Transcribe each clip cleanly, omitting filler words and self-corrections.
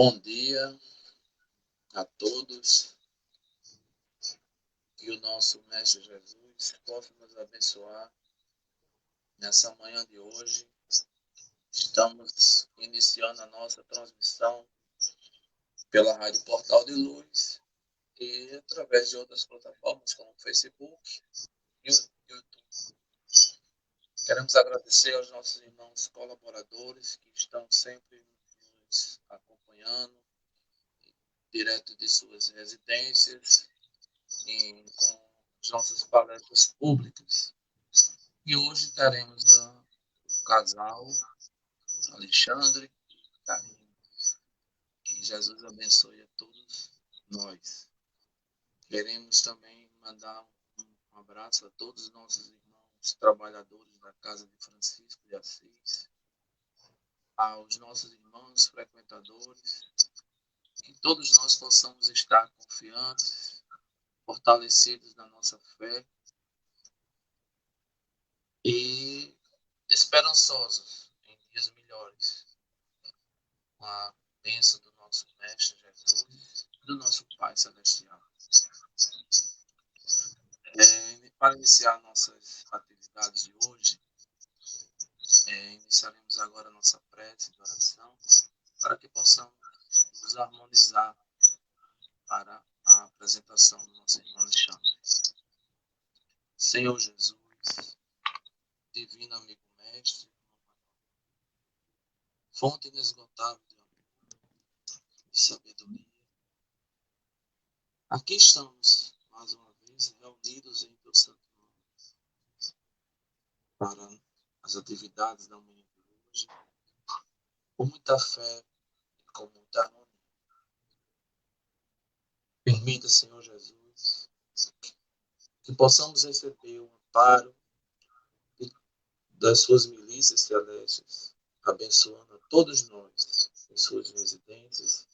Bom dia a todos, que o nosso Mestre Jesus possa nos abençoar nessa manhã de hoje. Estamos iniciando a nossa transmissão pela Rádio Portal de Luz e através de outras plataformas como o Facebook e o YouTube. Queremos agradecer aos nossos irmãos colaboradores que estão sempre nos acompanhando direto de suas residências com as nossas palestras públicas. E hoje teremos o casal Alexandre e Karine. Que Jesus abençoe a todos nós. Queremos também mandar um abraço a todos os nossos irmãos trabalhadores da Casa de Francisco de Assis, aos nossos irmãos frequentadores, que todos nós possamos estar confiantes, fortalecidos na nossa fé e esperançosos em dias melhores, com a bênção do nosso Mestre Jesus e do nosso Pai Celestial. Para iniciar nossas atividades de hoje, iniciaremos agora a nossa prece de oração, para que possamos nos harmonizar para a apresentação do nosso irmão Alexandre. Senhor Jesus, divino amigo mestre, fonte inesgotável de amor e sabedoria, aqui estamos, mais uma vez, reunidos em teu santo nome, para as atividades da manhã de hoje, com muita fé e com muita harmonia. Permita, Senhor Jesus, que possamos receber o amparo das suas milícias celestes, abençoando a todos nós em suas residências,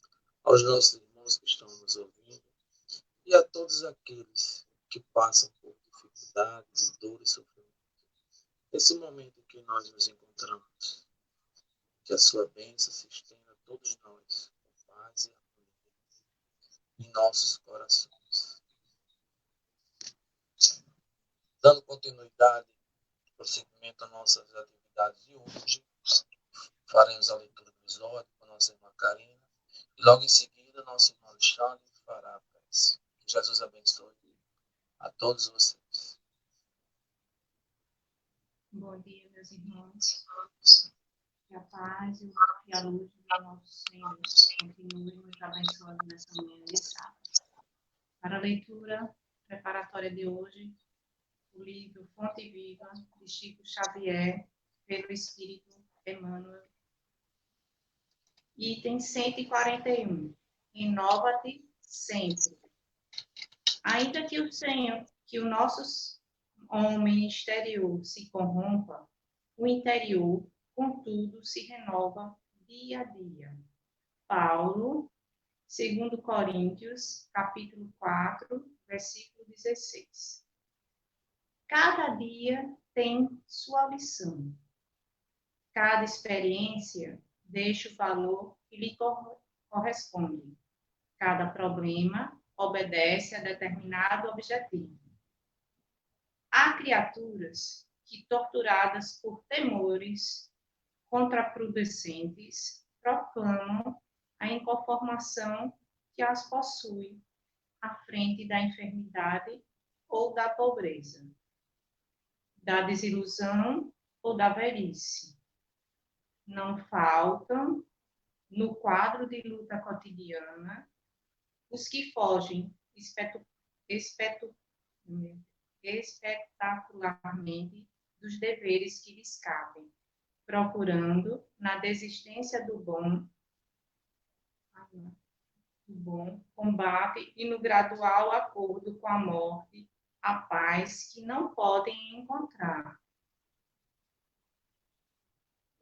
aos nossos irmãos que estão nos ouvindo e a todos aqueles que passam por dificuldades, dor e sofrimento. Nesse momento em que nós nos encontramos, que a sua bênção se estenda a todos nós, com paz e harmonia em nossos corações. Dando continuidade, prosseguimento às nossas atividades de hoje, faremos a leitura do episódio com a nossa irmã Karina e logo em seguida nosso irmão Alexandre fará a prece. Que Jesus abençoe a todos vocês. Bom dia, meus irmãos. Que a paz e a luz do nosso Senhor continue nos abençoando nessa manhã de sábado. Para a leitura preparatória de hoje, o livro Fonte Viva, de Chico Xavier, pelo Espírito Emmanuel. Item 141. Renova-te sempre. Ainda que o nosso homem exterior se corrompa, o interior, contudo, se renova dia a dia. Paulo, 2 Coríntios, capítulo 4, versículo 16. Cada dia tem sua lição. Cada experiência deixa o valor que lhe corresponde. Cada problema obedece a determinado objetivo. Há criaturas que, torturadas por temores contraproducentes, proclamam a inconformação que as possui à frente da enfermidade ou da pobreza, da desilusão ou da velhice. Não faltam, no quadro de luta cotidiana, os que fogem espetacularmente dos deveres que lhes cabem, procurando, na desistência do bom combate e no gradual acordo com a morte, a paz que não podem encontrar.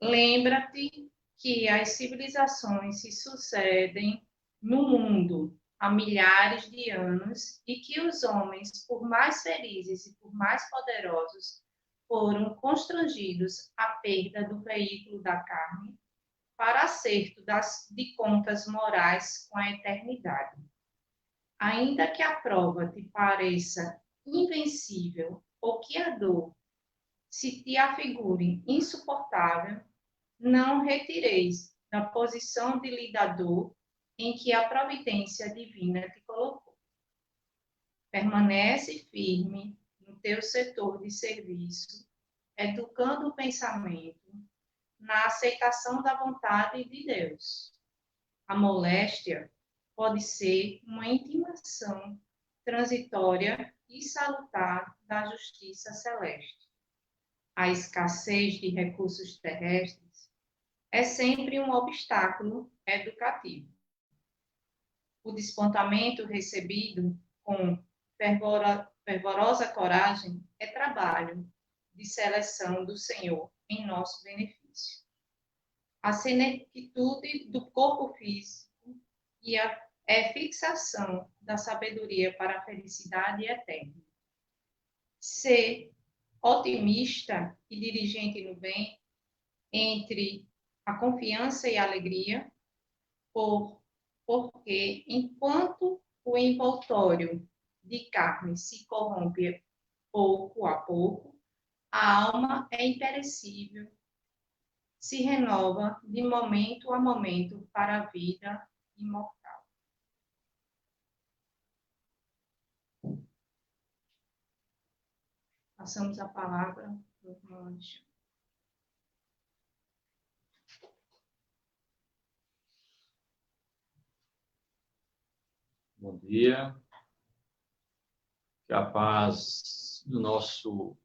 Lembra-te que as civilizações se sucedem no mundo há milhares de anos e que os homens, por mais felizes e por mais poderosos, foram constrangidos à perda do veículo da carne, para acerto de contas morais com a eternidade. Ainda que a prova te pareça invencível ou que a dor se te afigure insuportável, não retireis da posição de lidador em que a providência divina te colocou. Permanece firme no teu setor de serviço, educando o pensamento na aceitação da vontade de Deus. A moléstia pode ser uma intimação transitória e salutar da justiça celeste. A escassez de recursos terrestres é sempre um obstáculo educativo. O despontamento recebido com fervorosa coragem é trabalho de seleção do Senhor em nosso benefício. A senectude do corpo físico e a fixação da sabedoria para a felicidade eterna. Ser otimista e dirigente no bem, entre a confiança e a alegria, porque enquanto o envoltório de carne se corrompe pouco a pouco, a alma é imperecível, se renova de momento a momento para a vida imortal. Passamos a palavra para o irmão Alexandre. Bom dia. Que a paz do nosso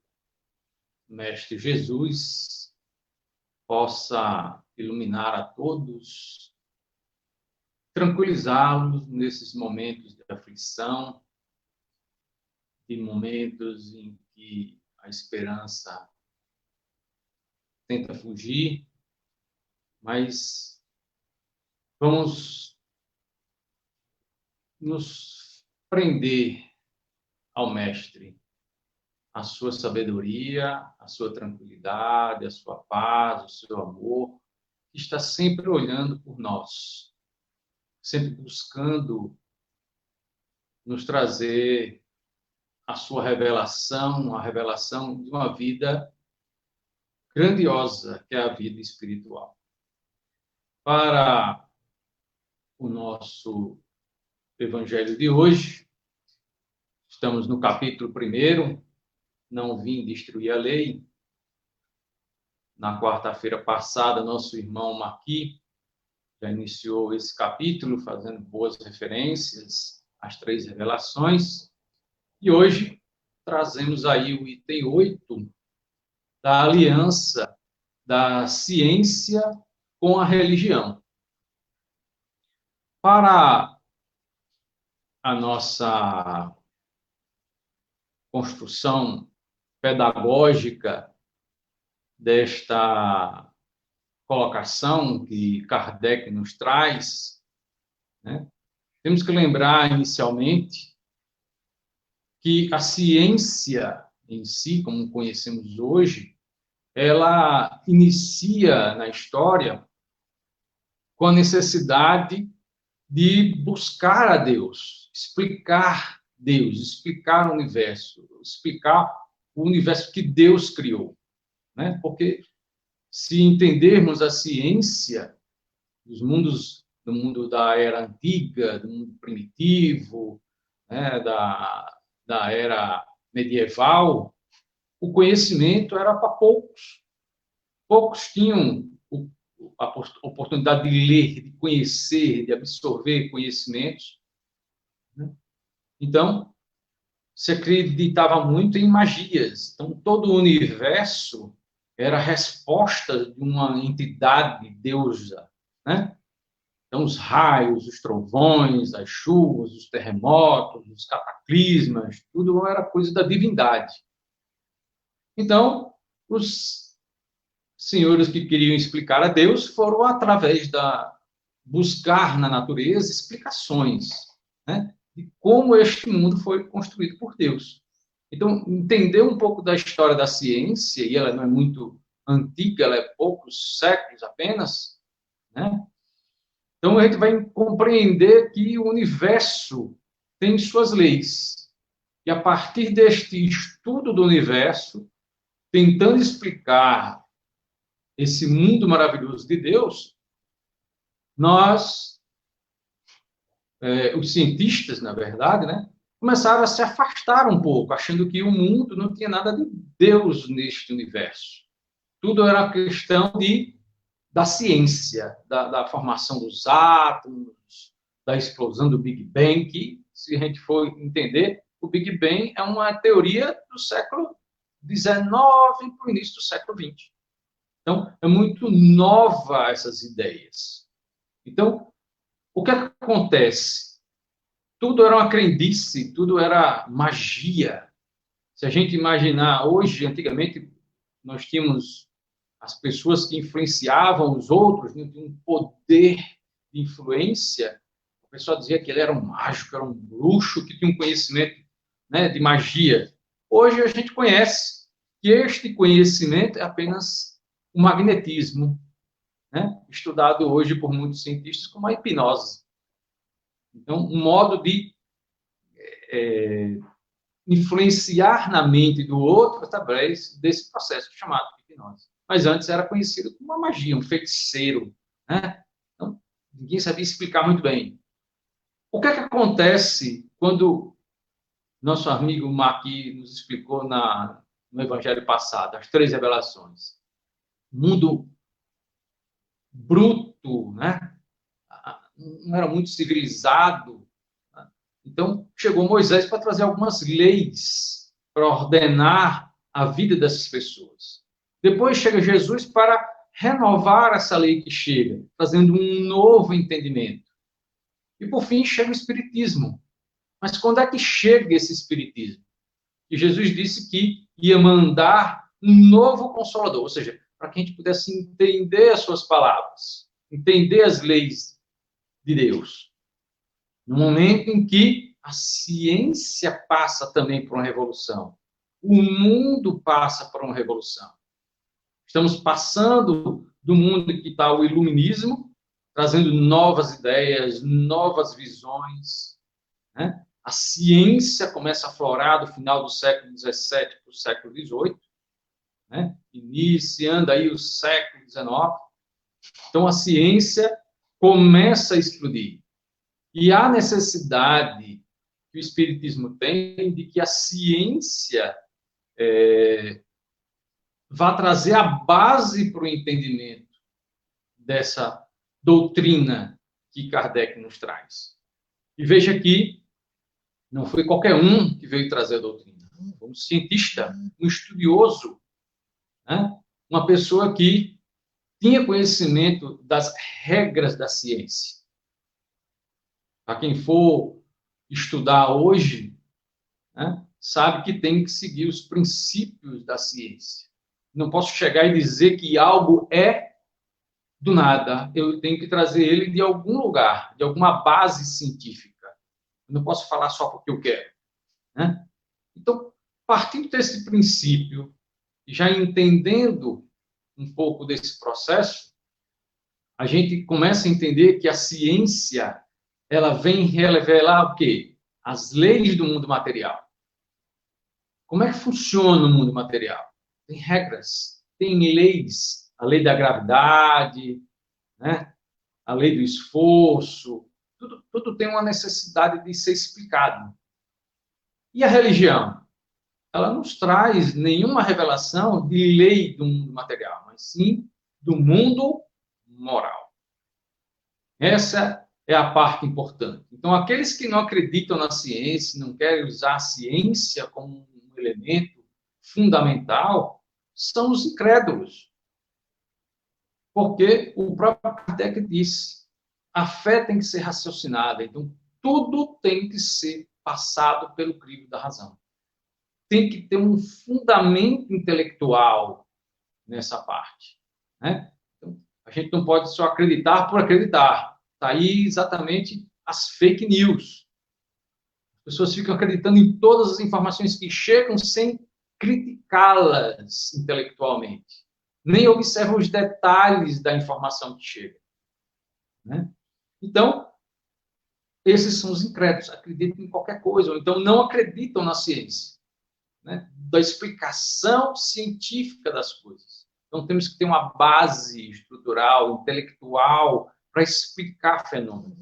Mestre Jesus possa iluminar a todos, tranquilizá-los nesses momentos de aflição, de momentos em que a esperança tenta fugir, mas vamos nos prender ao Mestre, a sua sabedoria, a sua tranquilidade, a sua paz, o seu amor, que está sempre olhando por nós, sempre buscando nos trazer a sua revelação, a revelação de uma vida grandiosa, que é a vida espiritual. Para o nosso Evangelho de hoje, estamos no capítulo 1, não vim destruir a lei. Na quarta-feira passada, nosso irmão Maqui já iniciou esse capítulo, fazendo boas referências às 3 revelações. E hoje trazemos aí o item 8 da aliança da ciência com a religião. Para a nossa construção pedagógica desta colocação que Kardec nos traz, né? Temos que lembrar inicialmente que a ciência em si, como conhecemos hoje, ela inicia na história com a necessidade de buscar a Deus, explicar Deus, explicar o universo que Deus criou, né? Porque se entendermos a ciência do mundo da era antiga, do mundo primitivo, né, da era medieval, o conhecimento era para poucos. Poucos tinham a oportunidade de ler, de conhecer, de absorver conhecimentos. Então, se acreditava muito em magias. Então, todo o universo era a resposta de uma entidade deusa, né? Então, os raios, os trovões, as chuvas, os terremotos, os cataclismas, tudo era coisa da divindade. Então, os senhores que queriam explicar a Deus foram através da buscar na natureza explicações, né, de como este mundo foi construído por Deus. Então, entender um pouco da história da ciência, e ela não é muito antiga, ela é poucos séculos apenas, né? Então, a gente vai compreender que o universo tem suas leis. E a partir deste estudo do universo, tentando explicar esse mundo maravilhoso de Deus, nós, os cientistas, na verdade, né, começaram a se afastar um pouco, achando que o mundo não tinha nada de Deus neste universo. Tudo era questão da ciência, da formação dos átomos, da explosão do Big Bang, que, se a gente for entender, o Big Bang é uma teoria do século XIX para o início do século XX. Então, é muito nova essas ideias. Então, o que acontece? Tudo era uma crendice, tudo era magia. Se a gente imaginar hoje, antigamente, nós tínhamos as pessoas que influenciavam os outros, tinham um poder de influência. O pessoal dizia que ele era um mágico, era um bruxo, que tinha um conhecimento, né, de magia. Hoje a gente conhece que este conhecimento é apenas o magnetismo, né, estudado hoje por muitos cientistas como a hipnose. Então, um modo de influenciar na mente do outro através desse processo chamado hipnose. Mas antes era conhecido como uma magia, um feiticeiro, né? Então, ninguém sabia explicar muito bem. O que é que acontece quando nosso amigo Maqui nos explicou no Evangelho passado, as 3 revelações? Mundo bruto, né? Não era muito civilizado. Então, chegou Moisés para trazer algumas leis para ordenar a vida dessas pessoas. Depois chega Jesus para renovar essa lei que chega, trazendo um novo entendimento. E, por fim, chega o Espiritismo. Mas quando é que chega esse Espiritismo? E Jesus disse que ia mandar um novo Consolador, ou seja, para que a gente pudesse entender as suas palavras, entender as leis de Deus. No momento em que a ciência passa também por uma revolução, o mundo passa por uma revolução. Estamos passando do mundo que está o iluminismo, trazendo novas ideias, novas visões, né? A ciência começa a aflorar do final do século XVII para o século XVIII, né? Iniciando aí o século XIX. Então, a ciência começa a explodir. E há necessidade que o Espiritismo tem de que a ciência vá trazer a base para o entendimento dessa doutrina que Kardec nos traz. E veja que não foi qualquer um que veio trazer a doutrina. Foi um cientista, um estudioso, né? Uma pessoa que tinha conhecimento das regras da ciência. Para quem for estudar hoje, né, sabe que tem que seguir os princípios da ciência. Não posso chegar e dizer que algo é do nada. Eu tenho que trazer ele de algum lugar, de alguma base científica. Eu não posso falar só porque eu quero, né? Então, partindo desse princípio, e já entendendo um pouco desse processo, a gente começa a entender que a ciência, ela vem revelar o quê? As leis do mundo material. Como é que funciona o mundo material? Tem regras, tem leis, a lei da gravidade, né? A lei do esforço, tudo tem uma necessidade de ser explicado. E a religião? Ela não traz nenhuma revelação de lei do mundo material, mas sim do mundo moral. Essa é a parte importante. Então, aqueles que não acreditam na ciência, não querem usar a ciência como um elemento fundamental, são os incrédulos. Porque o próprio Kardec disse, a fé tem que ser raciocinada, então tudo tem que ser passado pelo crivo da razão. Tem que ter um fundamento intelectual nessa parte, né? Então, a gente não pode só acreditar por acreditar. Está aí exatamente as fake news. As pessoas ficam acreditando em todas as informações que chegam sem criticá-las intelectualmente. Nem observam os detalhes da informação que chega. né? Então, esses são os incrédulos, acreditam em qualquer coisa, ou então não acreditam na ciência, né? Da explicação científica das coisas. Então, temos que ter uma base estrutural, intelectual, para explicar fenômenos.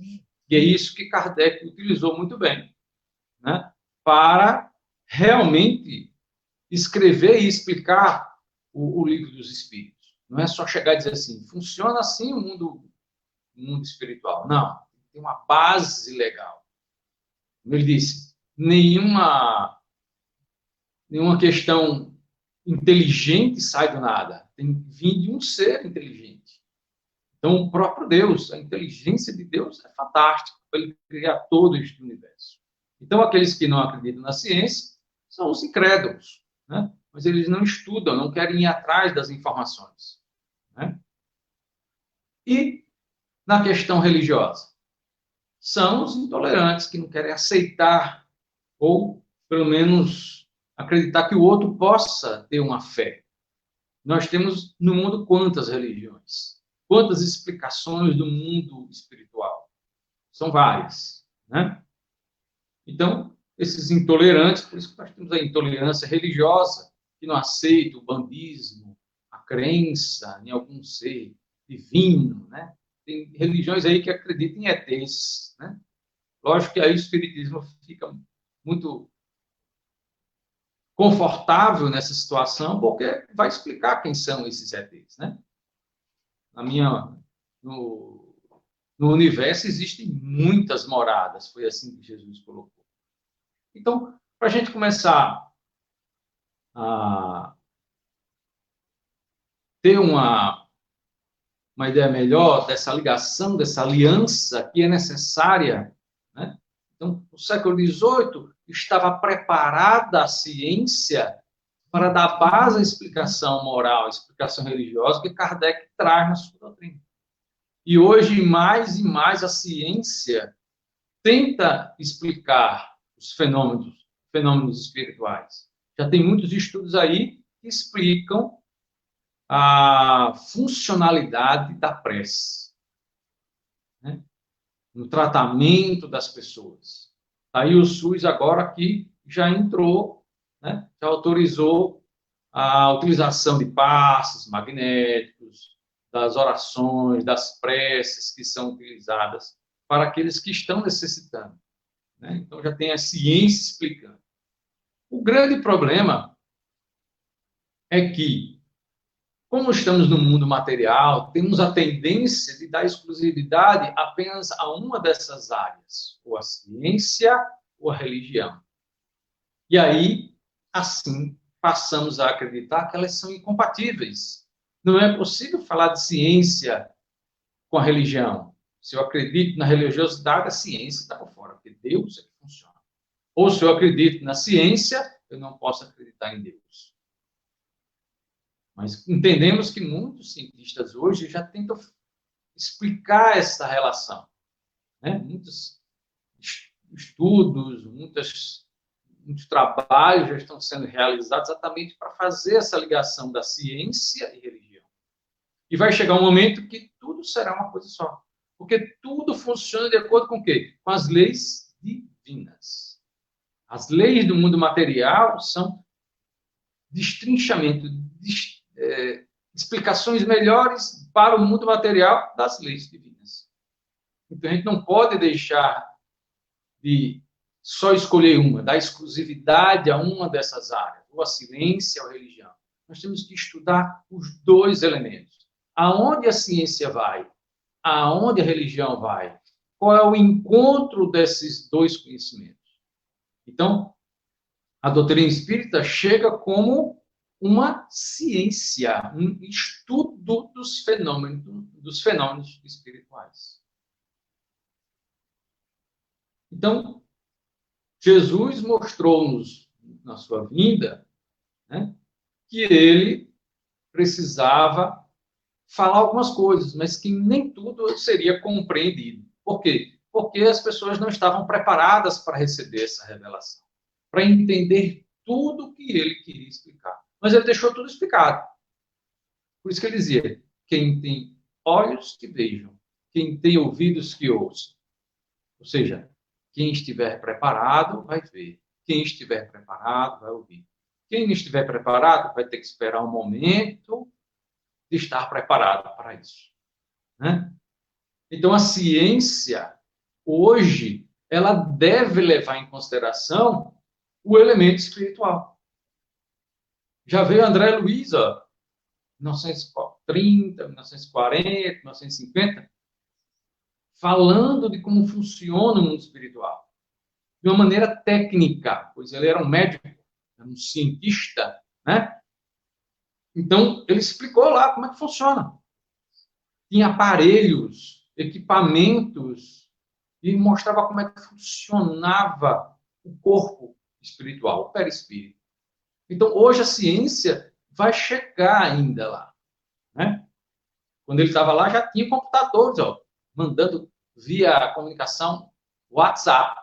E é isso que Kardec utilizou muito bem, né? Para realmente escrever e explicar o livro dos Espíritos. Não é só chegar e dizer assim, funciona assim o mundo espiritual. Não, tem uma base legal. Como ele disse, nenhuma questão inteligente sai do nada. Tem que vir de um ser inteligente. Então, o próprio Deus, a inteligência de Deus é fantástica para ele criar todo este universo. Então, aqueles que não acreditam na ciência são os incrédulos, né? Mas eles não estudam, não querem ir atrás das informações, né? E na questão religiosa, são os intolerantes que não querem aceitar ou, pelo menos, acreditar que o outro possa ter uma fé. Nós temos no mundo quantas religiões? Quantas explicações do mundo espiritual? São várias, né? Então, esses intolerantes, por isso que nós temos a intolerância religiosa, que não aceita o bandismo, a crença em algum ser divino, né? Tem religiões aí que acreditam em ETs, né? Lógico que aí o espiritismo fica muito confortável nessa situação, porque vai explicar quem são esses ETs, né? No universo existem muitas moradas, foi assim que Jesus colocou. Então, para a gente começar a ter uma ideia melhor dessa ligação, dessa aliança que é necessária, né? Então, no século XVIII estava preparada a ciência para dar base à explicação moral, à explicação religiosa que Kardec traz na sua doutrina. E hoje, mais e mais, a ciência tenta explicar os fenômenos espirituais. Já tem muitos estudos aí que explicam a funcionalidade da prece, né? No tratamento das pessoas. Aí o SUS agora aqui já entrou, né? Já autorizou a utilização de passes magnéticos, das orações, das preces que são utilizadas para aqueles que estão necessitando, né? Então já tem a ciência explicando. O grande problema é que, como estamos no mundo material, temos a tendência de dar exclusividade apenas a uma dessas áreas, ou a ciência ou a religião. E aí, assim, passamos a acreditar que elas são incompatíveis. Não é possível falar de ciência com a religião. Se eu acredito na religiosidade, a ciência está por fora, porque Deus é que funciona. Ou se eu acredito na ciência, eu não posso acreditar em Deus. Mas entendemos que muitos cientistas hoje já tentam explicar essa relação, né? Muitos estudos, muitos trabalhos já estão sendo realizados exatamente para fazer essa ligação da ciência e religião. E vai chegar um momento que tudo será uma coisa só. Porque tudo funciona de acordo com o quê? Com as leis divinas. As leis do mundo material são destrinchamento, explicações melhores para o mundo material das leis divinas. Então, a gente não pode deixar de só escolher uma, dar exclusividade a uma dessas áreas, ou a ciência ou a religião. Nós temos que estudar os dois elementos. Aonde a ciência vai? Aonde a religião vai? Qual é o encontro desses dois conhecimentos? Então, a doutrina espírita chega como uma ciência, um estudo dos fenômenos espirituais. Então, Jesus mostrou-nos, na sua vinda, né, que ele precisava falar algumas coisas, mas que nem tudo seria compreendido. Por quê? Porque as pessoas não estavam preparadas para receber essa revelação, para entender tudo o que ele queria explicar. Mas ele deixou tudo explicado. Por isso que ele dizia, quem tem olhos que vejam quem tem ouvidos que ouça. Ou seja, quem estiver preparado vai ver. Quem estiver preparado vai ouvir. Quem não estiver preparado vai ter que esperar um momento de estar preparado para isso, né? Então, a ciência, hoje, ela deve levar em consideração o elemento espiritual. Já veio André Luiz, 1930, 1940, 1950, falando de como funciona o mundo espiritual. De uma maneira técnica, pois ele era um médico, era um cientista, né? Então, ele explicou lá como é que funciona. Tinha aparelhos, equipamentos, e mostrava como é que funcionava o corpo espiritual, o perispírito. Então, hoje a ciência vai chegar ainda lá, né? Quando ele estava lá, já tinha computadores, mandando via comunicação WhatsApp.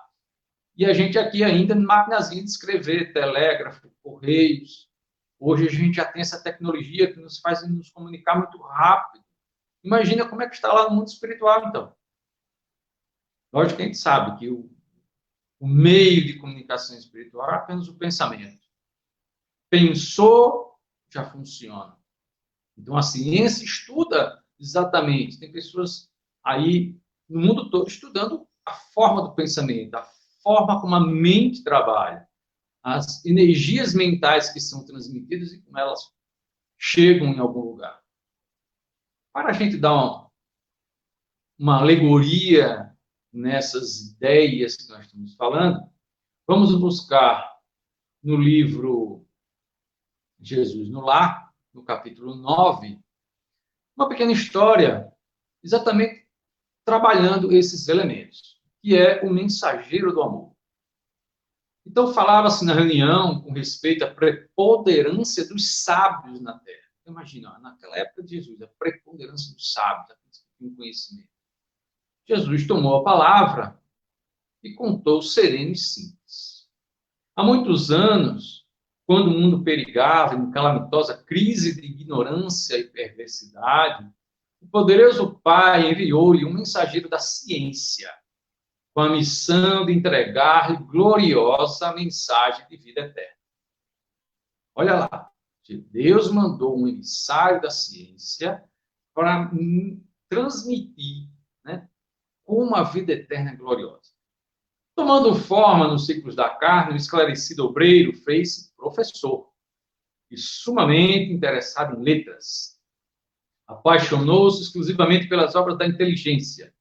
E a gente aqui ainda, maquinazinha de escrever, telégrafo, correios. Hoje a gente já tem essa tecnologia que nos faz nos comunicar muito rápido. Imagina como é que está lá no mundo espiritual, então. Lógico que a gente sabe que o meio de comunicação espiritual é apenas o pensamento. Pensou, já funciona. Então, a ciência estuda exatamente. Tem pessoas aí no mundo todo estudando a forma do pensamento, a forma como a mente trabalha, as energias mentais que são transmitidas e como elas chegam em algum lugar. Para a gente dar uma alegoria nessas ideias que nós estamos falando, vamos buscar no livro Jesus no Lar, no capítulo 9, uma pequena história, exatamente trabalhando esses elementos, que é o mensageiro do amor. Então, falava-se na reunião com respeito à preponderância dos sábios na Terra. Imagina, naquela época de Jesus, a preponderância dos sábios, o conhecimento. Jesus tomou a palavra e contou sereno e simples. Há muitos anos, quando o mundo perigava em calamitosa crise de ignorância e perversidade, o poderoso Pai enviou-lhe um mensageiro da ciência, com a missão de entregar-lhe gloriosa mensagem de vida eterna. Olha lá, Deus mandou um emissário da ciência para transmitir, né, como a vida eterna é gloriosa. Tomando forma nos ciclos da carne, o esclarecido obreiro fez-se professor e sumamente interessado em letras. Apaixonou-se exclusivamente pelas obras da inteligência,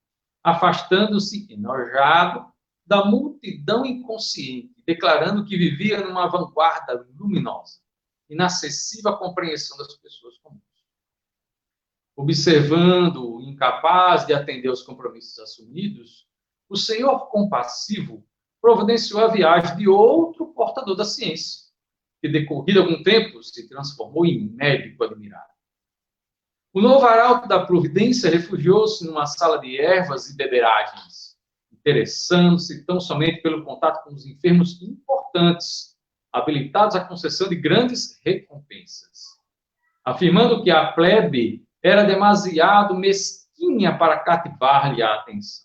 afastando-se, enojado, da multidão inconsciente, declarando que vivia numa vanguarda luminosa, inacessível à compreensão das pessoas comuns. Observando-o incapaz de atender aos compromissos assumidos, o Senhor compassivo providenciou a viagem de outro portador da ciência, que, decorrido algum tempo, se transformou em médico admirado. O novo arauto da providência refugiou-se numa sala de ervas e beberagens, interessando-se tão somente pelo contato com os enfermos importantes, habilitados à concessão de grandes recompensas, afirmando que a plebe era demasiado mesquinha para cativar-lhe a atenção.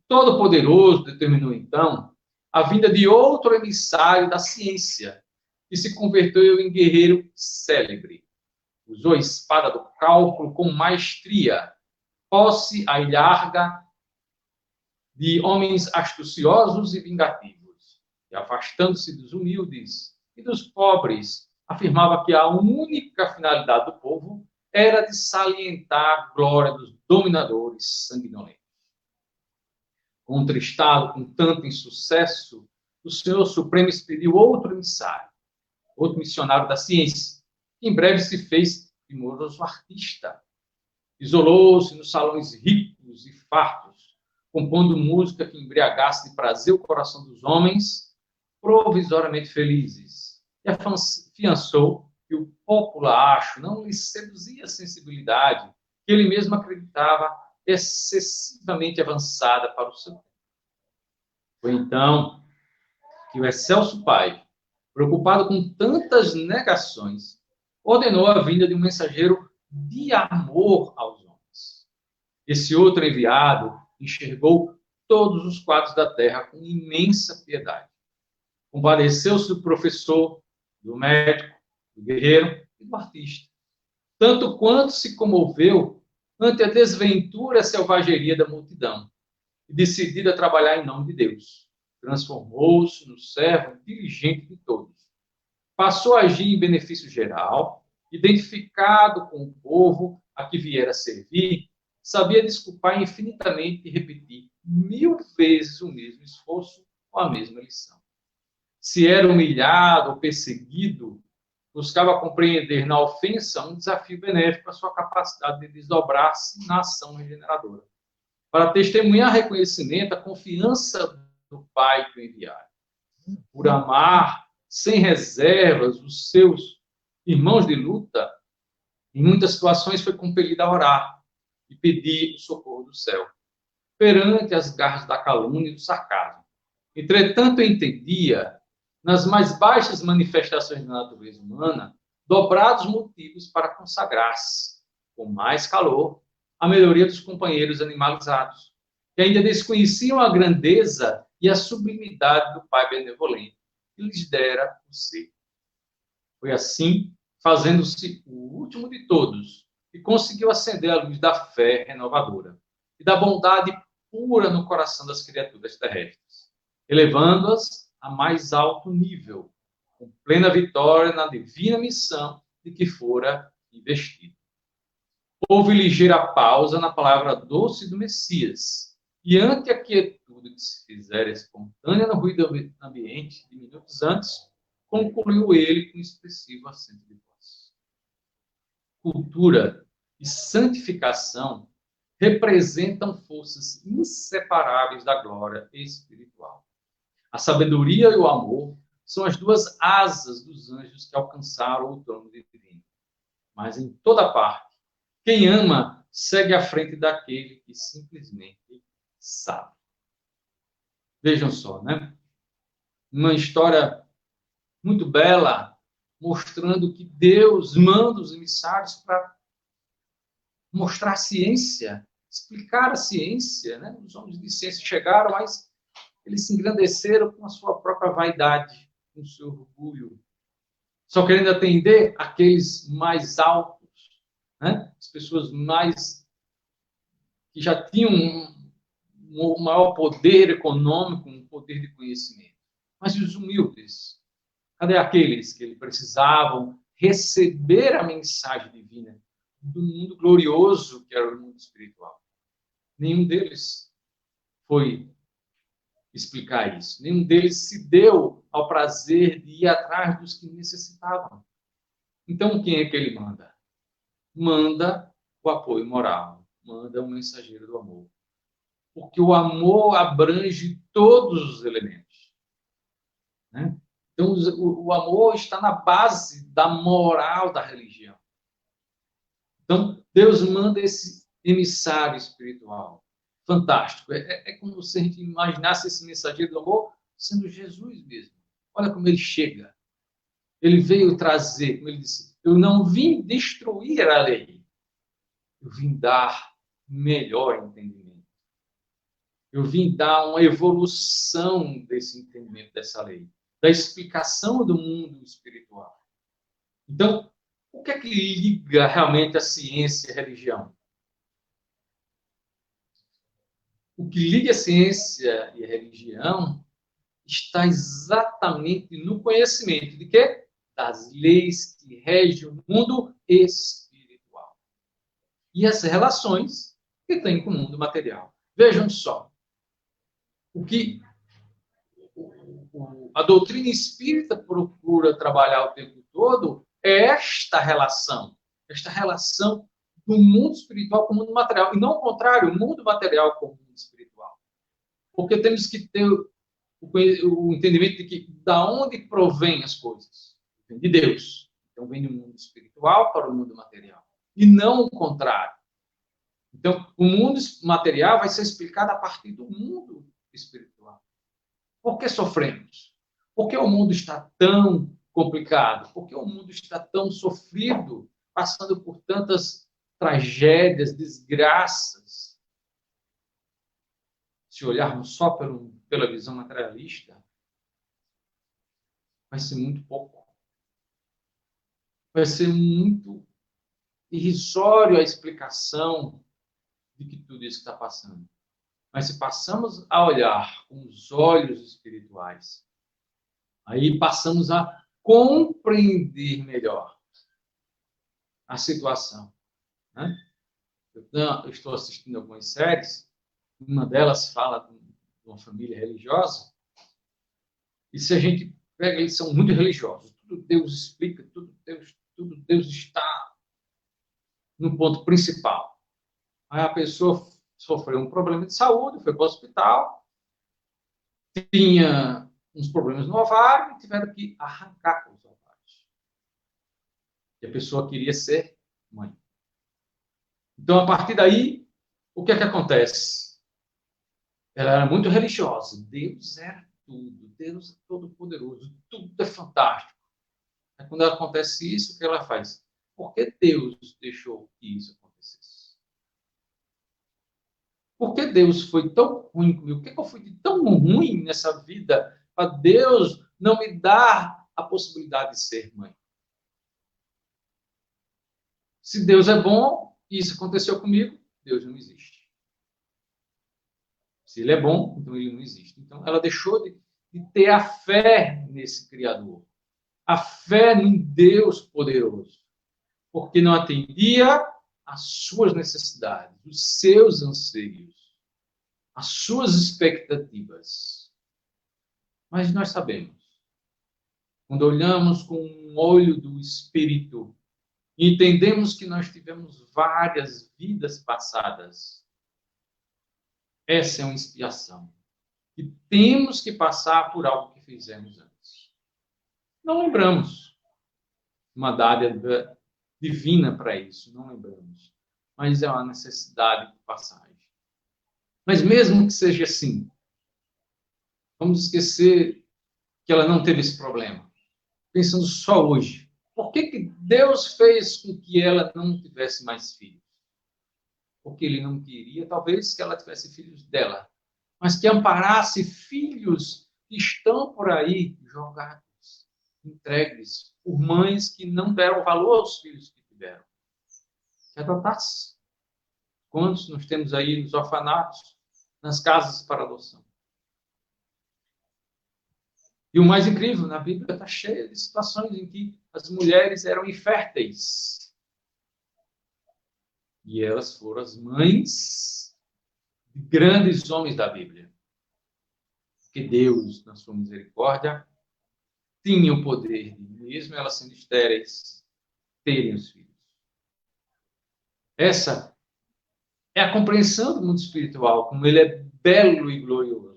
Todo-Poderoso determinou, então, a vinda de outro emissário da ciência, que se converteu em guerreiro célebre. Usou a espada do cálculo com maestria, posse à ilharga de homens astuciosos e vingativos, e afastando-se dos humildes e dos pobres, afirmava que a única finalidade do povo era de salientar a glória dos dominadores sanguinolentos. Contristado com tanto insucesso, o Senhor Supremo expediu outro emissário, outro missionário da ciência, que em breve se fez primoroso artista. Isolou-se nos salões ricos e fartos, compondo música que embriagasse de prazer o coração dos homens, provisoriamente felizes, e afiançou que o populacho não lhe seduzia a sensibilidade que ele mesmo acreditava excessivamente avançada para o seu tempo. Foi então que o excelso Pai, preocupado com tantas negações, ordenou a vinda de um mensageiro de amor aos homens. Esse outro enviado enxergou todos os quadros da terra com imensa piedade. Compadeceu-se do professor, do médico, do guerreiro e do artista. Tanto quanto se comoveu ante a desventura e a selvageria da multidão, e decidida a trabalhar em nome de Deus. Transformou-se no servo diligente de todos. Passou a agir em benefício geral, identificado com o povo a que viera servir, sabia desculpar infinitamente e repetir 1000 vezes o mesmo esforço ou a mesma lição. Se era humilhado ou perseguido, buscava compreender na ofensa um desafio benéfico à sua capacidade de desdobrar-se na ação regeneradora, para testemunhar reconhecimento, a confiança do Pai que o enviara. Por amar sem reservas os seus irmãos de luta, em muitas situações foi compelido a orar e pedir o socorro do céu, perante as garras da calúnia e do sarcasmo. Entretanto, entendia, nas mais baixas manifestações da natureza humana, dobrados motivos para consagrar-se, com mais calor, à melhoria dos companheiros animalizados, que ainda desconheciam a grandeza e a sublimidade do Pai benevolente, que lhes dera o ser. Foi assim, fazendo-se o último de todos, que conseguiu acender a luz da fé renovadora e da bondade pura no coração das criaturas terrestres, elevando-as a mais alto nível, com plena vitória na divina missão de que fora investido. Houve ligeira pausa na palavra doce do Messias, e ante a quietude que se fizera espontânea no ruído do ambiente, de minutos antes, concluiu ele com expressivo acento de voz. Cultura e santificação representam forças inseparáveis da glória espiritual. A sabedoria e o amor são as duas asas dos anjos que alcançaram o trono divino. Mas em toda parte, quem ama segue à frente daquele que simplesmente sabe. Vejam só, né? Uma história muito bela, mostrando que Deus manda os emissários para mostrar a ciência, explicar a ciência, né? Os homens de ciência chegaram, mas eles se engrandeceram com a sua própria vaidade, com o seu orgulho, só querendo atender aqueles mais altos, né? As pessoas mais que já tinham um maior poder econômico, um poder de conhecimento. Mas os humildes, cadê aqueles que precisavam receber a mensagem divina do mundo glorioso que era o mundo espiritual? Nenhum deles foi explicar isso. Nenhum deles se deu ao prazer de ir atrás dos que necessitavam. Então, quem é que ele manda? Manda o apoio moral, manda o mensageiro do amor. Porque o amor abrange todos os elementos, né? Então, o amor está na base da moral da religião. Então, Deus manda esse emissário espiritual. Fantástico. É como se a gente imaginasse esse mensageiro do amor sendo Jesus mesmo. Olha como ele chega. Ele veio trazer, como ele disse, eu não vim destruir a lei. Eu vim dar melhor entendimento. Eu vim dar uma evolução desse entendimento dessa lei, da explicação do mundo espiritual. Então, o que é que liga realmente a ciência e a religião? O que liga a ciência e a religião está exatamente no conhecimento de quê? Das leis que regem o mundo espiritual. E as relações que tem com o mundo material. Vejam só. O que a doutrina espírita procura trabalhar o tempo todo é esta relação do mundo espiritual com o mundo material, e não o contrário, o mundo material com o mundo espiritual. Porque temos que ter o entendimento de que da onde provém as coisas? Vem de Deus. Então vem do mundo espiritual para o mundo material, e não o contrário. Então, o mundo material vai ser explicado a partir do mundo espiritual. Por que sofremos? Por que o mundo está tão complicado? Por que o mundo está tão sofrido, passando por tantas tragédias, desgraças? se olharmos só pela visão materialista, vai ser muito pouco. Vai ser muito irrisório a explicação de que tudo isso está passando. Mas se passamos a olhar com os olhos espirituais, aí passamos a compreender melhor a situação. Né? Eu estou assistindo algumas séries, uma delas fala de uma família religiosa, e se a gente pega, eles são muito religiosos, tudo Deus explica, tudo Deus está no ponto principal. Aí a pessoa sofreu um problema de saúde, foi para o hospital, tinha uns problemas no ovário e tiveram que arrancar os ovários. E a pessoa queria ser mãe. Então, a partir daí, o que é que acontece? Ela era muito religiosa. Deus era tudo. Deus é todo-poderoso. Tudo é fantástico. Aí, quando acontece isso, o que ela faz? Por que Deus deixou que isso acontecesse? Por que Deus foi tão ruim comigo? Por que eu fui tão ruim nessa vida para Deus não me dar a possibilidade de ser mãe? Se Deus é bom, e isso aconteceu comigo, Deus não existe. Se ele é bom, então ele não existe. Então, ela deixou de ter a fé nesse Criador, a fé num Deus poderoso, porque não atendia às suas necessidades, os seus anseios, as suas expectativas. Mas nós sabemos, quando olhamos com um olho do Espírito, entendemos que nós tivemos várias vidas passadas. Essa é uma expiação. E temos que passar por algo que fizemos antes. Não lembramos uma dádiva divina para isso, não lembramos. Mas é uma necessidade de passagem. Mas mesmo que seja assim, vamos esquecer que ela não teve esse problema. Pensando só hoje. Por que Deus fez com que ela não tivesse mais filhos? Porque ele não queria, talvez, que ela tivesse filhos dela, mas que amparasse filhos que estão por aí jogados, entregues, por mães que não deram valor aos filhos que tiveram. Que adotasse. Quantos nós temos aí nos orfanatos, nas casas para adoção? E o mais incrível, na Bíblia está cheia de situações em que as mulheres eram inférteis. E elas foram as mães de grandes homens da Bíblia. Porque Deus, na sua misericórdia, tinha o poder de, mesmo elas sendo estéreis, terem os filhos. Essa é a compreensão do mundo espiritual, como ele é belo e glorioso.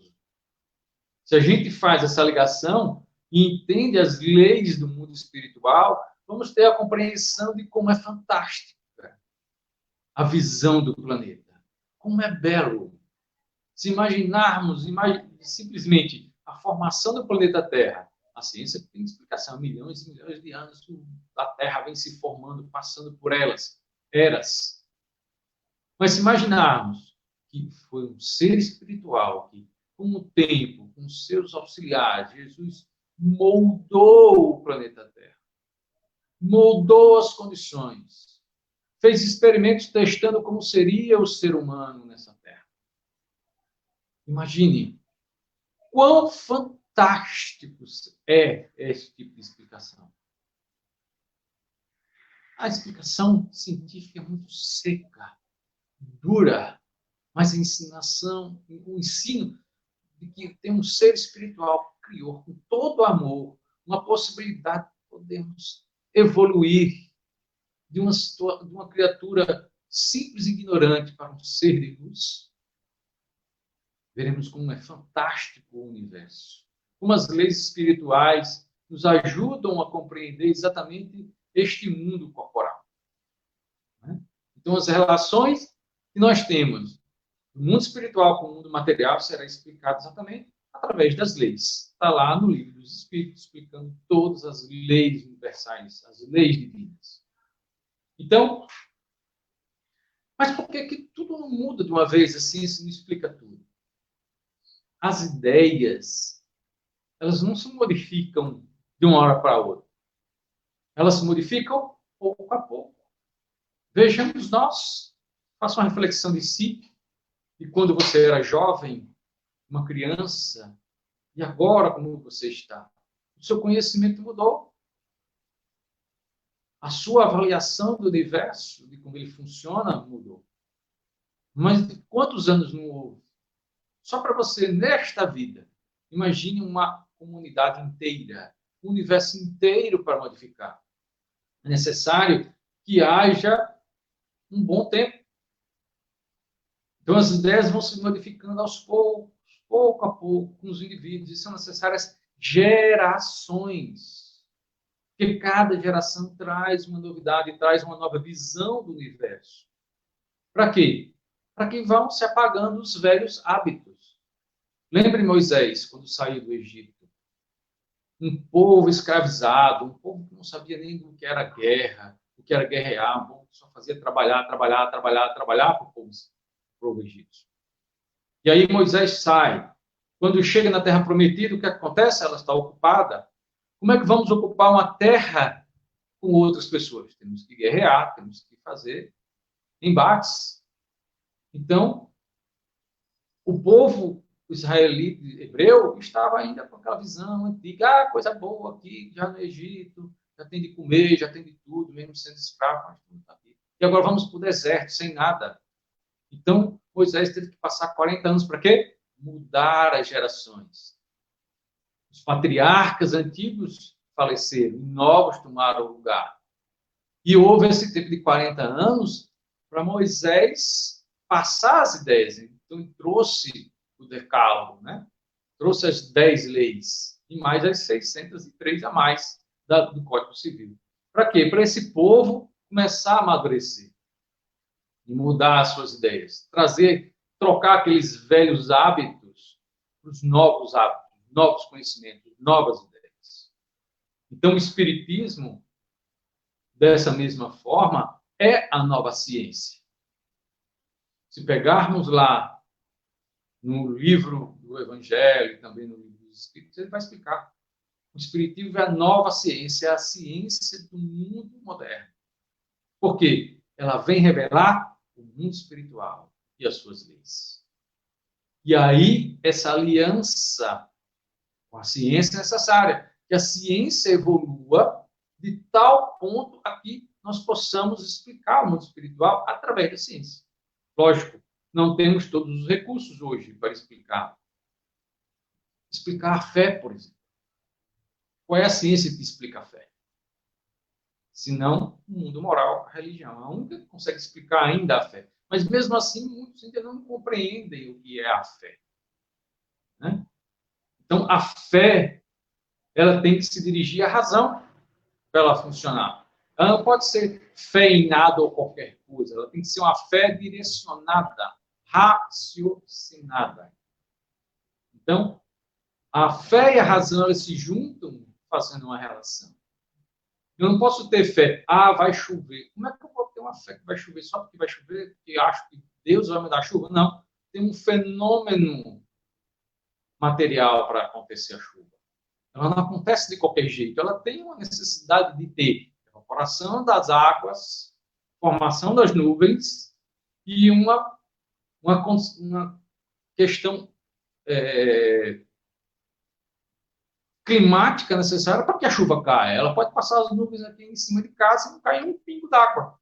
Se a gente faz essa ligação e entende as leis do mundo espiritual, vamos ter a compreensão de como é fantástica a visão do planeta. Como é belo. Se imaginarmos simplesmente a formação do planeta Terra, a ciência tem explicação, milhões e milhões de anos a Terra vem se formando, passando por eras. Mas se imaginarmos que foi um ser espiritual que, com o tempo, com seus auxiliares, Jesus moldou o planeta Terra, moldou as condições, fez experimentos testando como seria o ser humano nessa Terra. Imagine quão fantástico é esse tipo de explicação. A explicação científica é muito seca, dura, mas o ensino de que tem um ser espiritual que criou com todo amor uma possibilidade de podermos evoluir de uma criatura simples e ignorante para um ser de luz. Veremos como é fantástico o universo. Como as leis espirituais nos ajudam a compreender exatamente este mundo corporal. Então, as relações que nós temos no mundo espiritual com o mundo material será explicado exatamente através das leis. Está lá no Livro dos Espíritos, explicando todas as leis universais, as leis divinas. Então, mas por que tudo não muda de uma vez assim, se não explica tudo? as ideias, elas não se modificam de uma hora para outra. Elas se modificam pouco a pouco. Vejamos nós, faça uma reflexão de si, e quando você era jovem, uma criança, e agora como você está? O seu conhecimento mudou. A sua avaliação do universo, de como ele funciona, mudou. Mas de quantos anos não houve? Só para você, nesta vida, imagine uma comunidade inteira, um universo inteiro para modificar. É necessário que haja um bom tempo. Então, as ideias vão se modificando aos poucos, pouco a pouco, com os indivíduos, e são necessárias gerações. Porque cada geração traz uma novidade, traz uma nova visão do universo. Para quê? Para que vão se apagando os velhos hábitos. Lembre Moisés, quando saiu do Egito. Um povo escravizado, um povo que não sabia nem o que era guerra, o que era guerrear, um povo que só fazia trabalhar para o povo egípcio. E aí Moisés sai. Quando chega na Terra Prometida, o que acontece? Ela está ocupada. Como é que vamos ocupar uma terra com outras pessoas? Temos que guerrear, temos que fazer embates. Então, o povo israelita, hebreu, estava ainda com aquela visão antiga, coisa boa aqui, já no Egito, já tem de comer, já tem de tudo, mesmo sendo escravo, mas tudo está aqui. E agora vamos para o deserto, sem nada. Então, Moisés teve que passar 40 anos para quê? Mudar as gerações. Os patriarcas antigos faleceram, e novos tomaram o lugar. E houve esse tempo de 40 anos para Moisés passar as ideias. Então, ele trouxe o decálogo, né? Trouxe as 10 leis, e mais as 603 a mais do Código Civil. Para quê? Para esse povo começar a amadurecer e mudar as suas ideias. Trocar aqueles velhos hábitos para os novos hábitos, novos conhecimentos, novas ideias. Então, o Espiritismo, dessa mesma forma, é a nova ciência. Se pegarmos lá no livro do Evangelho, também no livro dos Espíritos, ele vai explicar. O Espiritismo é a nova ciência, é a ciência do mundo moderno. Por quê? Ela vem revelar o mundo espiritual e as suas leis. E aí, essa aliança com a ciência é necessária, que a ciência evolua de tal ponto a que nós possamos explicar o mundo espiritual através da ciência. Lógico, não temos todos os recursos hoje para explicar. Explicar a fé, por exemplo. Qual é a ciência que explica a fé? Senão, o mundo moral, a religião. A única que consegue explicar ainda a fé. Mas, mesmo assim, muitos ainda não compreendem o que é a fé. Né? Então, a fé, ela tem que se dirigir à razão para ela funcionar. Ela não pode ser fé em nada ou qualquer coisa. Ela tem que ser uma fé direcionada, raciocinada. Então, a fé e a razão, elas se juntam fazendo uma relação. Eu não posso ter fé. Vai chover. Como é que eu vou ter uma fé que vai chover só porque vai chover? Porque acho que Deus vai me dar chuva? Não. Tem um fenômeno material para acontecer a chuva. Ela não acontece de qualquer jeito. Ela tem uma necessidade de ter evaporação das águas, formação das nuvens e uma questão climática necessária para que a chuva caia. Ela pode passar as nuvens aqui em cima de casa e não cair um pingo d'água.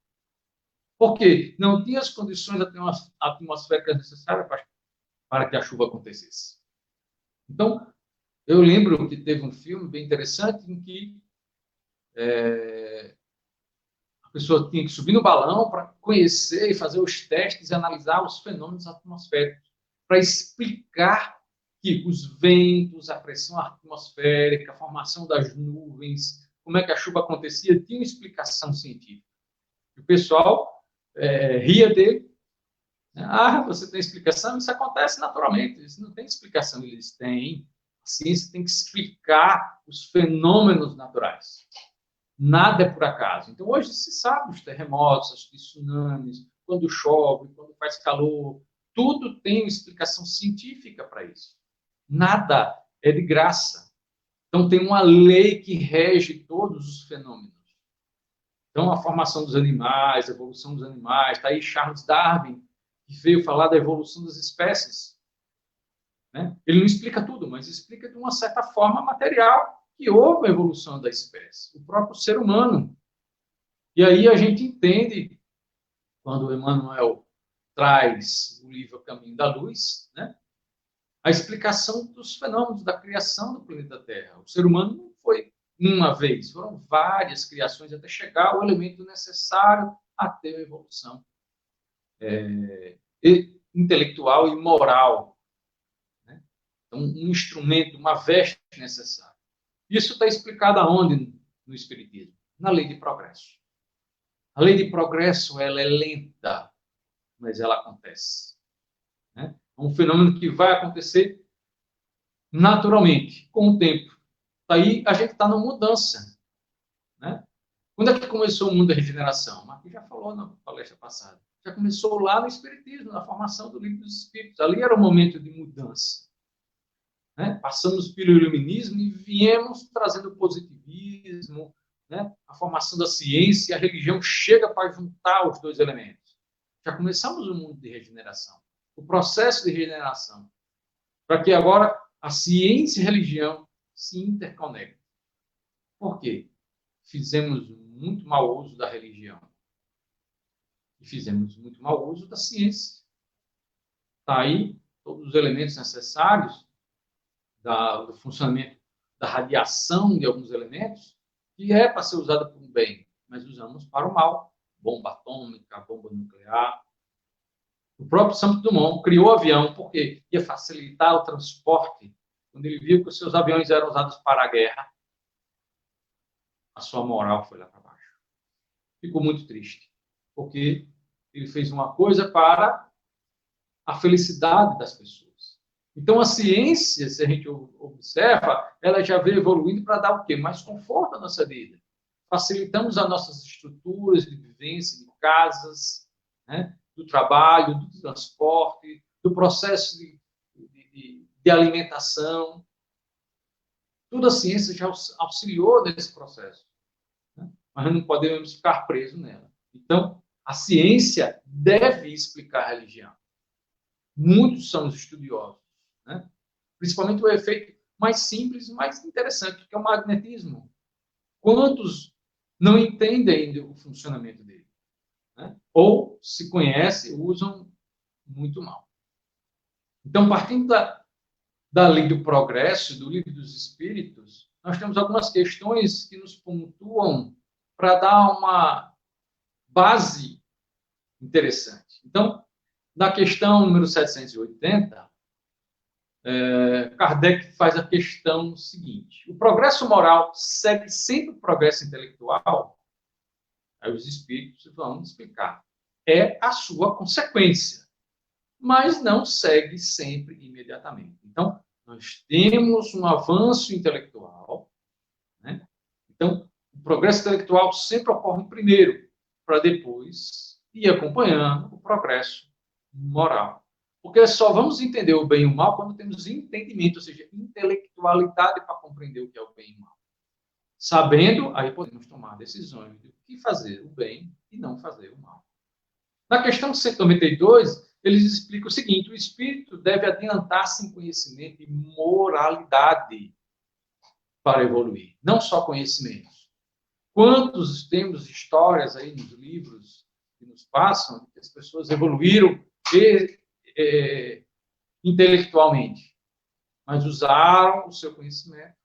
Por quê? Não tinha as condições atmosféricas necessárias para que a chuva acontecesse. Então, eu lembro que teve um filme bem interessante em que a pessoa tinha que subir no balão para conhecer e fazer os testes e analisar os fenômenos atmosféricos, para explicar que os ventos, a pressão atmosférica, a formação das nuvens, como é que a chuva acontecia, tinha uma explicação científica. O pessoal ria dele. Você tem explicação? Isso acontece naturalmente. Isso não tem explicação. Eles têm. A ciência tem que explicar os fenômenos naturais. Nada é por acaso. Então, hoje se sabe os terremotos, os tsunamis, quando chove, quando faz calor. Tudo tem uma explicação científica para isso. Nada é de graça. Então, tem uma lei que rege todos os fenômenos. Então, a formação dos animais, a evolução dos animais, está aí Charles Darwin, que veio falar da evolução das espécies. Né? Ele não explica tudo, mas explica de uma certa forma material que houve a evolução da espécie, o próprio ser humano. E aí a gente entende, quando o Emmanuel traz o livro Caminho da Luz, né? A explicação dos fenômenos da criação do planeta Terra. O ser humano não foi uma vez, foram várias criações até chegar ao elemento necessário a ter a evolução intelectual e moral. Né? Então, um instrumento, uma veste necessária. Isso está explicado aonde no Espiritismo? Na lei de progresso. A lei de progresso ela é lenta, mas ela acontece. Né? É um fenômeno que vai acontecer naturalmente, com o tempo. Aí a gente está numa mudança. Né? Quando é que começou o mundo da regeneração? Marquinhos já falou na palestra passada. Já começou lá no Espiritismo, na formação do Livro dos Espíritos. Ali era o momento de mudança. Né? Passamos pelo iluminismo e viemos trazendo positivismo, né? A formação da ciência e a religião chega para juntar os dois elementos. Já começamos o mundo de regeneração, o processo de regeneração, para que agora a ciência e a religião se interconectem. Por quê? Fizemos muito mau uso da religião e fizemos muito mau uso da ciência. Está aí todos os elementos necessários do funcionamento da radiação de alguns elementos, que é para ser usada para o bem, mas usamos para o mal. Bomba atômica, bomba nuclear. O próprio Santos Dumont criou o avião porque ia facilitar o transporte. Quando ele viu que os seus aviões eram usados para a guerra, a sua moral foi lá para baixo. Ficou muito triste, porque ele fez uma coisa para a felicidade das pessoas. Então, a ciência, se a gente observa, ela já veio evoluindo para dar o quê? Mais conforto à nossa vida. Facilitamos as nossas estruturas de vivência, de casas, né? Do trabalho, do transporte, do processo de alimentação. Toda a ciência já auxiliou nesse processo. Né? Mas não podemos ficar presos nela. Então, a ciência deve explicar a religião. Muitos são os estudiosos. Né? Principalmente o efeito mais simples e mais interessante, que é o magnetismo. Quantos não entendem ainda o funcionamento dele? Né? Ou, se conhecem, usam muito mal. Então, partindo da lei do progresso, do livro dos Espíritos, nós temos algumas questões que nos pontuam para dar uma base interessante. Então, na questão número 780, Kardec faz a questão seguinte: o progresso moral segue sempre o progresso intelectual? Aí os espíritos vão explicar. É a sua consequência, mas não segue sempre imediatamente. Então, nós temos um avanço intelectual, né? Então, o progresso intelectual sempre ocorre primeiro, para depois ir acompanhando o progresso moral. Porque só vamos entender o bem e o mal quando temos entendimento, ou seja, intelectualidade para compreender o que é o bem e o mal. Sabendo, aí podemos tomar decisões de o que fazer o bem e não fazer o mal. Na questão 192, eles explicam o seguinte: o espírito deve adiantar-se em conhecimento e moralidade para evoluir, não só conhecimentos. Quantos temos histórias aí nos livros que nos passam que as pessoas evoluíram intelectualmente, mas usaram o seu conhecimento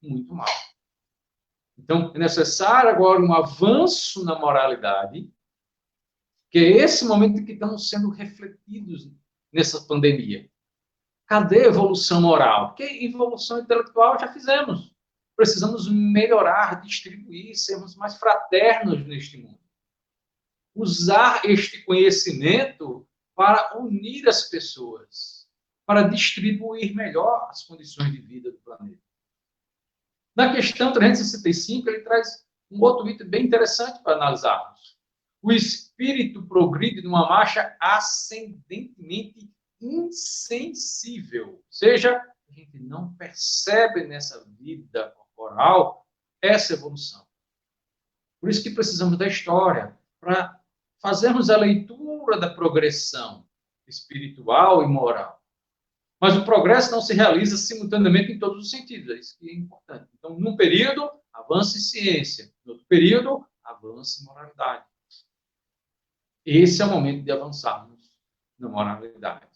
muito mal. Então, é necessário agora um avanço na moralidade, que é esse momento que estamos sendo refletidos nessa pandemia. Cadê a evolução moral? Porque evolução intelectual já fizemos. Precisamos melhorar, distribuir, sermos mais fraternos neste mundo. Usar este conhecimento para unir as pessoas, para distribuir melhor as condições de vida do planeta. Na questão 365, ele traz um outro item bem interessante para analisarmos. O espírito progride numa marcha ascendentemente insensível. Ou seja, a gente não percebe nessa vida corporal essa evolução. Por isso que precisamos da história, para fazermos a leitura da progressão espiritual e moral. Mas o progresso não se realiza simultaneamente em todos os sentidos, é isso que é importante. Então, num período, avança em ciência, no outro período, avança em moralidade. Esse é o momento de avançarmos na moralidade.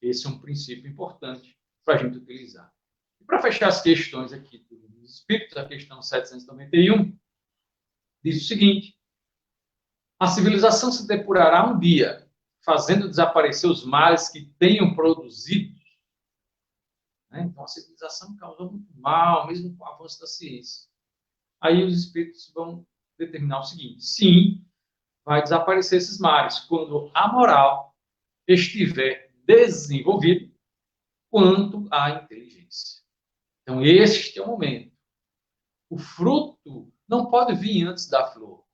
Esse é um princípio importante para a gente utilizar. E para fechar as questões aqui dos Espíritos, a questão 791 diz o seguinte: a civilização se depurará um dia, fazendo desaparecer os males que tenham produzido. Então, a civilização causou muito mal, mesmo com o avanço da ciência. Aí os Espíritos vão determinar o seguinte: sim, vai desaparecer esses males quando a moral estiver desenvolvida quanto à inteligência. Então, este é o momento. O fruto não pode vir antes da flor.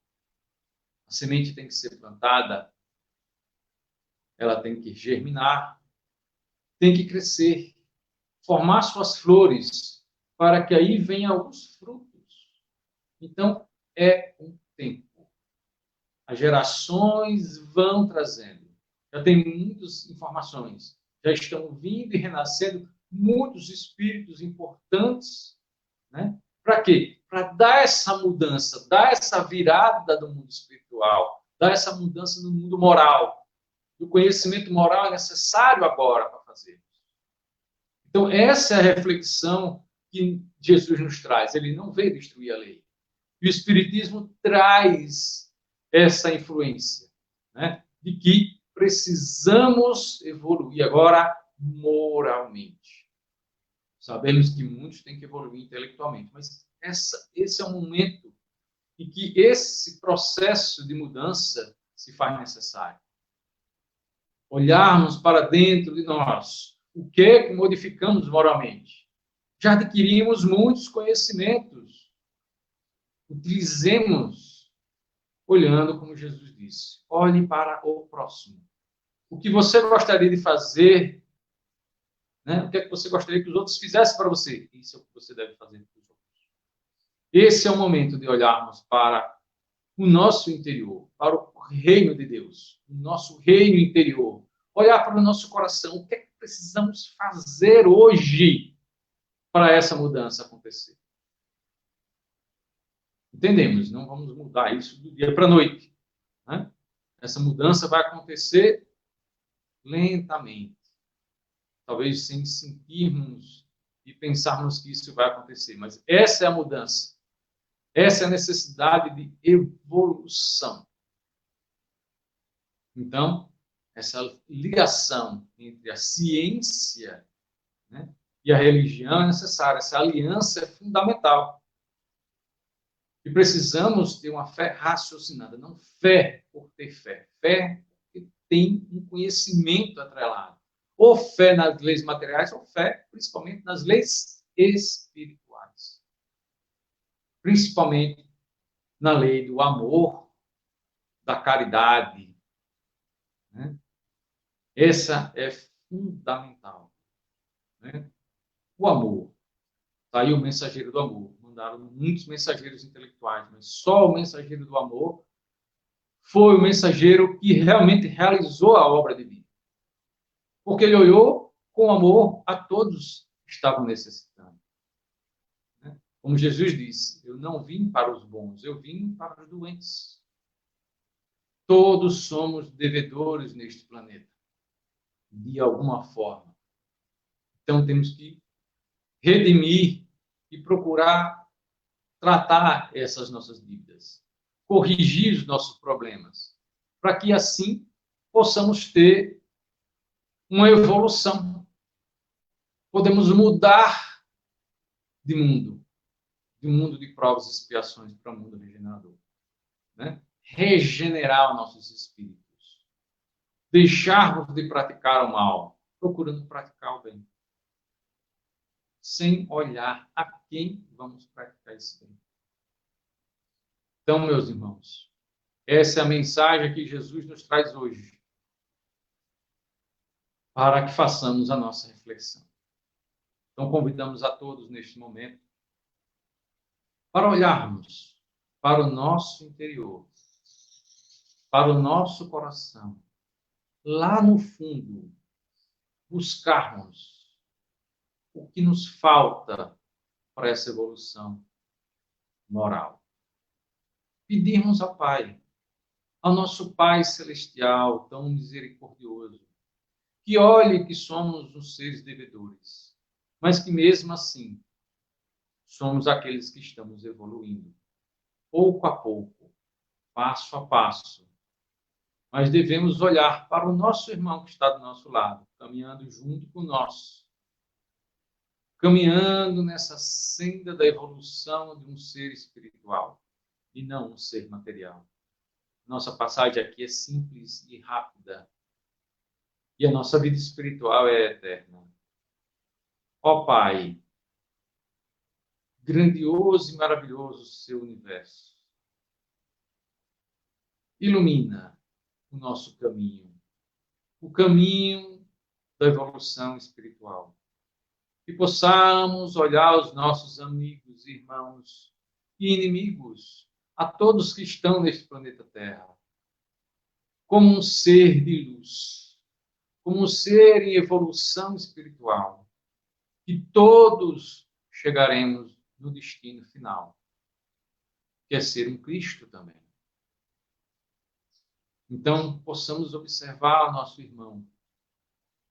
A semente tem que ser plantada, ela tem que germinar, tem que crescer, formar suas flores, para que aí venham os frutos. Então, é um tempo. As gerações vão trazendo. Já tem muitas informações. Já estão vindo e renascendo muitos espíritos importantes. Né? Para quê? Para dar essa mudança, dar essa virada do mundo espiritual, dar essa mudança no mundo moral. O conhecimento moral é necessário agora para fazer. Então, essa é a reflexão que Jesus nos traz. Ele não veio destruir a lei. E o Espiritismo traz essa influência, né, de que precisamos evoluir agora moralmente. Sabemos que muitos têm que evoluir intelectualmente, mas esse é um momento em que esse processo de mudança se faz necessário. Olharmos para dentro de nós. O que é que modificamos moralmente? Já adquirimos muitos conhecimentos. Utilizemos, olhando como Jesus disse. Olhe para o próximo. O que você gostaria de fazer, né? O que é que você gostaria que os outros fizessem para você? Isso é o que você deve fazer para os outros. Esse é o momento de olharmos para o nosso interior, para o reino de Deus, o nosso reino interior. Olhar para o nosso coração. O que é que precisamos fazer hoje para essa mudança acontecer? Entendemos, não vamos mudar isso do dia para a noite. Né? Essa mudança vai acontecer lentamente. Talvez sem sentirmos e pensarmos que isso vai acontecer. Mas essa é a mudança. Essa é a necessidade de evolução. Então, essa ligação entre a ciência, né, e a religião é necessária. Essa aliança é fundamental. E precisamos ter uma fé raciocinada, não fé por ter fé. Fé porque tem um conhecimento atrelado. Ou fé nas leis materiais, ou fé, principalmente, nas leis espirituais. Principalmente na lei do amor, da caridade. Né? Essa é fundamental. Né? O amor. Está aí o mensageiro do amor. Mandaram muitos mensageiros intelectuais, mas só o mensageiro do amor foi o mensageiro que realmente realizou a obra divina. Porque ele olhou com amor a todos que estavam necessitando. Como Jesus disse, eu não vim para os bons, eu vim para os doentes. Todos somos devedores neste planeta, de alguma forma. Então temos que redimir e procurar tratar essas nossas dívidas, corrigir os nossos problemas, para que assim possamos ter uma evolução. Podemos mudar de um mundo de provas e expiações para um mundo regenerador. Né? Regenerar os nossos espíritos. Deixarmos de praticar o mal, procurando praticar o bem. Sem olhar a quem vamos praticar esse bem. Então, meus irmãos, essa é a mensagem que Jesus nos traz hoje. para que façamos a nossa reflexão. Então, convidamos a todos neste momento para olharmos para o nosso interior, para o nosso coração, lá no fundo, buscarmos o que nos falta para essa evolução moral. Pedirmos ao Pai, ao nosso Pai Celestial, tão misericordioso, que olhe que somos os seres devedores, mas que mesmo assim somos aqueles que estamos evoluindo, pouco a pouco, passo a passo. Mas devemos olhar para o nosso irmão que está do nosso lado, caminhando junto com nós, caminhando nessa senda da evolução de um ser espiritual e não um ser material. Nossa passagem aqui é simples e rápida, e a nossa vida espiritual é eterna. Ó Pai, grandioso e maravilhoso seu universo, ilumina o nosso caminho, o caminho da evolução espiritual. Que possamos olhar os nossos amigos, irmãos e inimigos, a todos que estão neste planeta Terra, como um ser de luz, como um ser em evolução espiritual, que todos chegaremos no destino final, que é ser um Cristo também. Então, possamos observar o nosso irmão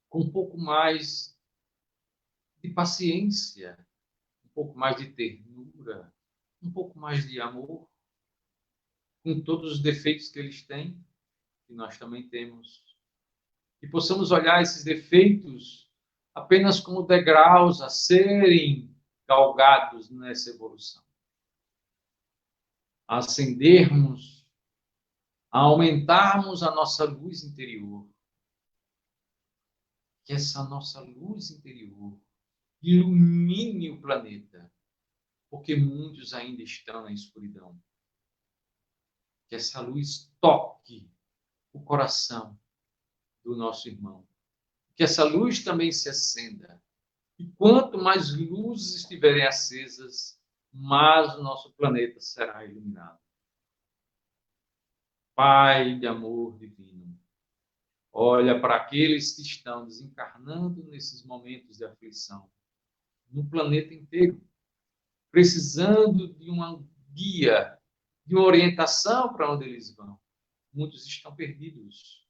com um pouco mais de paciência, um pouco mais de ternura, um pouco mais de amor, com todos os defeitos que eles têm, que nós também temos. E possamos olhar esses defeitos apenas como degraus a serem galgados nessa evolução. A acendermos, a aumentarmos a nossa luz interior. Que essa nossa luz interior ilumine o planeta, porque muitos ainda estão na escuridão. Que essa luz toque o coração do nosso irmão. Que essa luz também se acenda. E quanto mais luzes estiverem acesas, mais o nosso planeta será iluminado. Pai de amor divino, olha para aqueles que estão desencarnando nesses momentos de aflição, no planeta inteiro, precisando de uma guia, de uma orientação para onde eles vão. Muitos estão perdidos,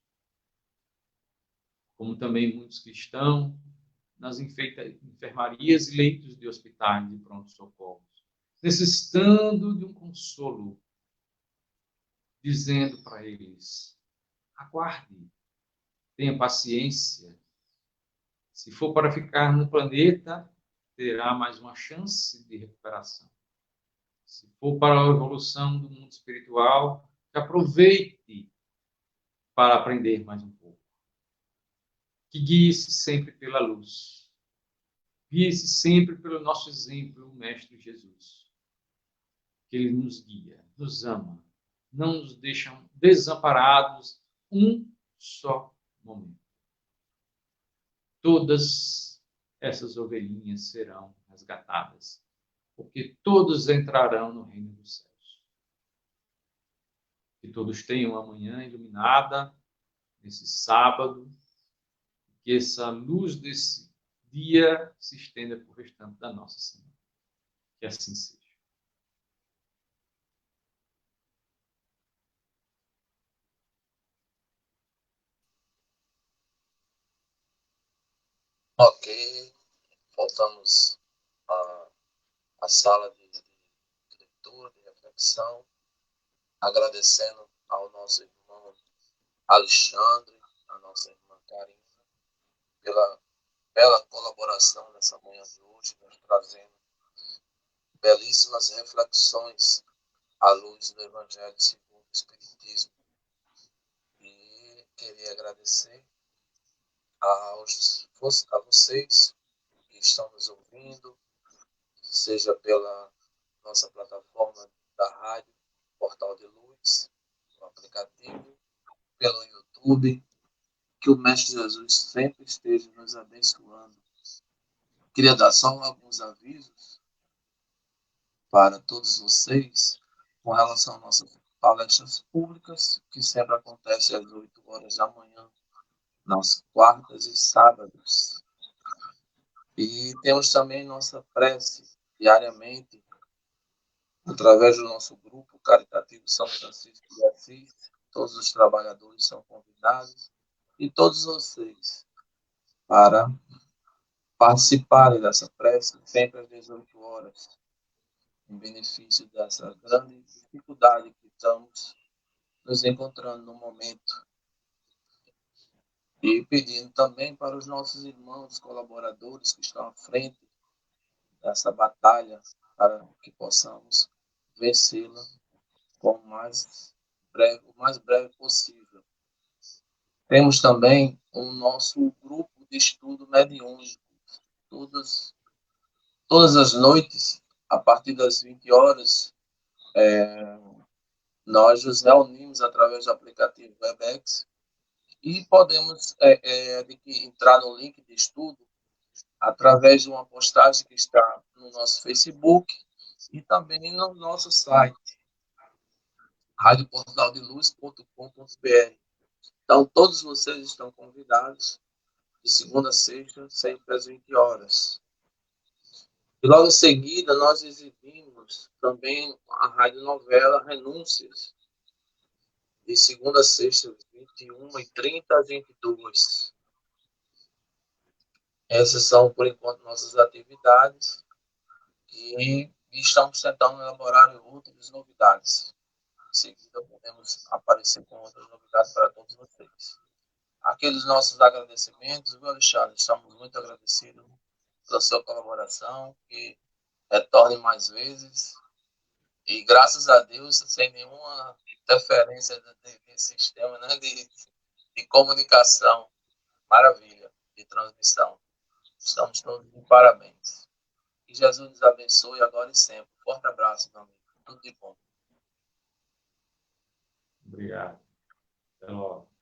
como também muitos que estão nas enfermarias e leitos de hospitais de pronto-socorros, necessitando de um consolo, dizendo para eles: aguarde, tenha paciência. Se for para ficar no planeta, terá mais uma chance de recuperação. Se for para a evolução do mundo espiritual, que aproveite para aprender mais um pouco. Que guie-se sempre pela luz. Guie-se sempre pelo nosso exemplo, o Mestre Jesus. Que Ele nos guia, nos ama, não nos deixa desamparados um só momento. Todas essas ovelhinhas serão resgatadas, porque todos entrarão no reino dos céus. Que todos tenham uma manhã iluminada, nesse sábado, que essa luz desse dia se estenda por restante da nossa semana. Que assim seja. Ok, voltamos à sala de leitura, de reflexão, agradecendo ao nosso irmão Alexandre, a nossa irmã Karina, pela bela colaboração nessa manhã de hoje, nos trazendo belíssimas reflexões à luz do Evangelho segundo o Espiritismo. E queria agradecer a vocês que estão nos ouvindo, seja pela nossa plataforma da rádio, Portal de Luz, o aplicativo, pelo YouTube, que o Mestre Jesus sempre esteja nos abençoando. Queria dar só alguns avisos para todos vocês com relação às nossas palestras públicas, que sempre acontecem às 8 horas da manhã, nas quartas e sábados. E temos também nossa prece diariamente, através do nosso grupo caritativo São Francisco de Assis. Todos os trabalhadores são convidados e todos vocês para participarem dessa prece sempre às 18 horas, em benefício dessa grande dificuldade que estamos nos encontrando no momento. E pedindo também para os nossos irmãos colaboradores que estão à frente dessa batalha, para que possamos vencê-la o mais breve possível. Temos também o nosso grupo de estudo mediúnico. Todas as noites, a partir das 20 horas, nós nos reunimos através do aplicativo Webex e podemos entrar no link de estudo através de uma postagem que está no nosso Facebook e também no nosso site, radioportaldeluz.com.br. Então, todos vocês estão convidados de segunda a sexta, sempre às 20 horas. E logo em seguida, nós exibimos também a radionovela Renúncias, de segunda a sexta, 21h30 às 22h. Essas são, por enquanto, nossas atividades e estamos tentando elaborar outras novidades. Em seguida, podemos aparecer com outras novidades para todos vocês. Aqueles nossos agradecimentos, viu, Alexandre? Estamos muito agradecidos pela sua colaboração, que retorne mais vezes. E graças a Deus, sem nenhuma interferência de sistema, né, de comunicação. Maravilha, de transmissão. Estamos todos de parabéns. Que Jesus nos abençoe agora e sempre. Forte abraço, meu amigo. Tudo de bom. Obrigado. Até logo.